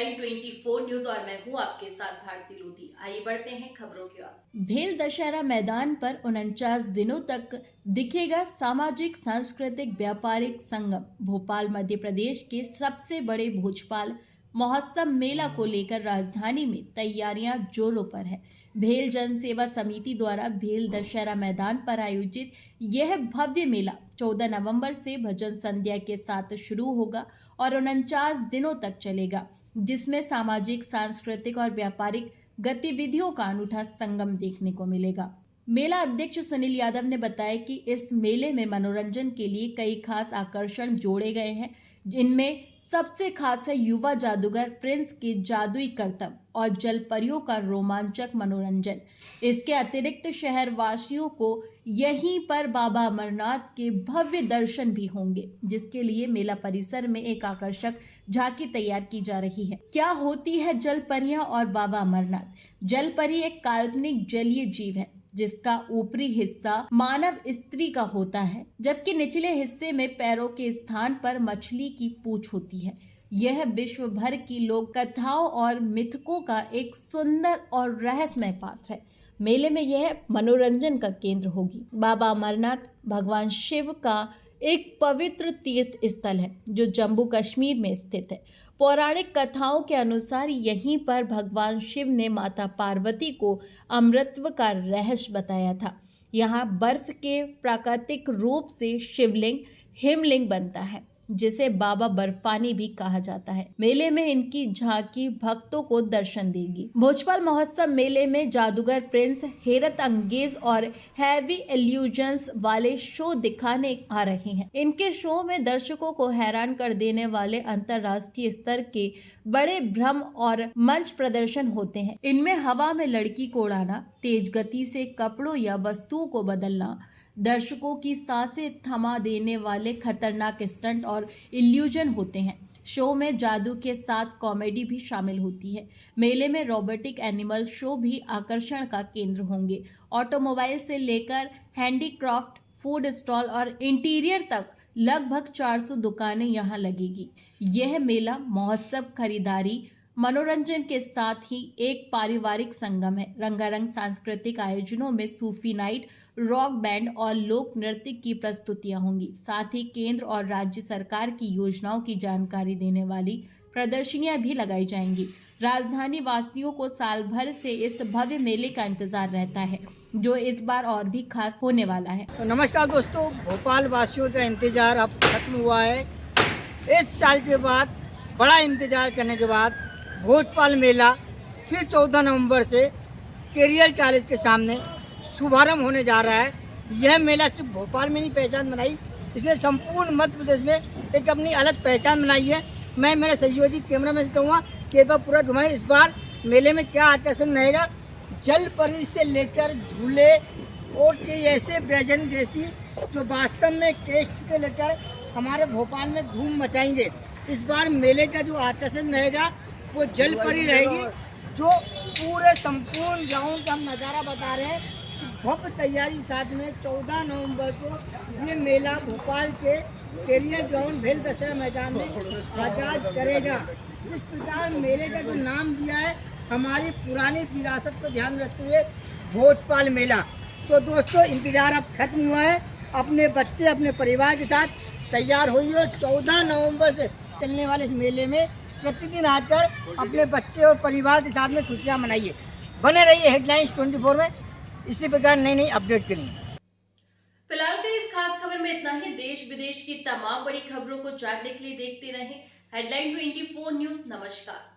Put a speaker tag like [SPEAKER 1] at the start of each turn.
[SPEAKER 1] Headline 24 news और मैं हूं आपके साथ भारती लोधी। आइए बढ़ते हैं खबरों की ओर।
[SPEAKER 2] भेल दशहरा मैदान पर 49 दिनों तक दिखेगा सामाजिक सांस्कृतिक व्यापारिक संगम। भोपाल मध्य प्रदेश के सबसे बड़े भोजपाल महोत्सव मेला को लेकर राजधानी में तैयारियां जोरों पर है। भेल जन सेवा समिति द्वारा भेल दशहरा मैदान पर आयोजित यह भव्य मेला 14 नवंबर से भजन संध्या के साथ शुरू होगा और 49 दिनों तक चलेगा, जिसमें सामाजिक सांस्कृतिक और व्यापारिक गतिविधियों का अनूठा संगम देखने को मिलेगा। मेला अध्यक्ष सुनील यादव ने बताया कि इस मेले में मनोरंजन के लिए कई खास आकर्षण जोड़े गए हैं, जिनमें सबसे खास है युवा जादूगर प्रिंस के जादुई करतब और जल परियों का रोमांचक मनोरंजन। इसके अतिरिक्त शहर वासियों को यहीं पर बाबा अमरनाथ के भव्य दर्शन भी होंगे, जिसके लिए मेला परिसर में एक आकर्षक झांकी तैयार की जा रही है। क्या होती है जल परियां और बाबा अमरनाथ? जल परी एक काल्पनिक जलीय जीव है जिसका ऊपरी हिस्सा मानव स्त्री का होता है, जबकि निचले हिस्से में पैरों के स्थान पर मछली की पूंछ होती है। यह विश्व भर की लोक कथाओं और मिथकों का एक सुंदर और रहस्यमय पात्र है। मेले में यह मनोरंजन का केंद्र होगी। बाबा अमरनाथ भगवान शिव का एक पवित्र तीर्थ स्थल है जो जम्मू कश्मीर में स्थित है। पौराणिक कथाओं के अनुसार यहीं पर भगवान शिव ने माता पार्वती को अमृतत्व का रहस्य बताया था। यहाँ बर्फ के प्राकृतिक रूप से शिवलिंग हिमलिंग बनता है, जिसे बाबा बर्फानी भी कहा जाता है। मेले में इनकी झांकी भक्तों को दर्शन देगी। भोजपाल महोत्सव मेले में जादूगर प्रिंस, हेरत अंगेज और हैवी इल्यूजन्स वाले शो दिखाने आ रहे हैं। इनके शो में दर्शकों को हैरान कर देने वाले अंतर्राष्ट्रीय स्तर के बड़े भ्रम और मंच प्रदर्शन होते हैं। इनमें हवा में लड़की को उड़ाना, तेज गति से कपड़ों या वस्तुओं को बदलना, दर्शकों की सांसें थमा देने वाले खतरनाक स्टंट और इल्यूजन होते हैं। शो में जादू के साथ कॉमेडी भी शामिल होती है। मेले में रोबोटिक एनिमल शो भी आकर्षण का केंद्र होंगे। ऑटोमोबाइल से लेकर हैंडीक्राफ्ट, फूड स्टॉल और इंटीरियर तक लगभग 400 दुकानें यहाँ लगेगी। यह मेला महोत्सव खरीदारी, मनोरंजन के साथ ही एक पारिवारिक संगम है। रंगारंग सांस्कृतिक आयोजनों में सूफी नाइट, रॉक बैंड और लोक नृत्य की प्रस्तुतियां होंगी। साथ ही केंद्र और राज्य सरकार की योजनाओं की जानकारी देने वाली प्रदर्शनियां भी लगाई जाएंगी। राजधानी वासियों को साल भर से इस भव्य मेले का इंतजार रहता है, जो इस बार और भी खास होने वाला है।
[SPEAKER 3] तो नमस्कार दोस्तों, भोपाल वासियों का इंतजार अब खत्म हुआ है। एक साल के बाद बड़ा इंतजार करने के बाद भोजपाल मेला फिर 14 नवंबर से कैरियर कॉलेज के सामने शुभारंभ होने जा रहा है। यह मेला सिर्फ भोपाल में नहीं पहचान बनाई, इसने संपूर्ण मध्य प्रदेश में एक अपनी अलग पहचान बनाई है। मैं मेरे सहयोगी कैमरामैन से कहूँगा कि एक बार पूरा घुमाएं। इस बार मेले में क्या आकर्षण रहेगा? जल परी से लेकर झूले और कई ऐसे व्यंजन देसी जो वास्तव में टेस्ट के लेकर हमारे भोपाल में धूम मचाएंगे। इस बार मेले का जो आकर्षण रहेगा वो जल परी रहेगी, जो पूरे संपूर्ण ग्राउंड का हम नज़ारा बता रहे हैं। भव्य तैयारी साथ में 14 नवंबर को ये मेला भोपाल के कैरियर ग्राउंड भेल दशहरा मैदान में आगाज करेगा। इस प्रकार मेले का जो नाम दिया है हमारी पुरानी विरासत को ध्यान रखते हुए भोजपाल मेला। तो दोस्तों, इंतजार अब खत्म हुआ है। अपने बच्चे अपने परिवार के साथ तैयार होइए और 14 नवंबर से चलने वाले इस मेले में प्रतिदिन आकर अपने बच्चे और परिवार के साथ में खुशियाँ मनाइए। बने रहिए हेडलाइंस 24 में इसी प्रकार नई नई अपडेट के लिए।
[SPEAKER 1] फिलहाल तो इस खास खबर में इतना ही। देश विदेश की तमाम बड़ी खबरों को जानने के लिए देखते रहें हेडलाइन 24 न्यूज। नमस्कार।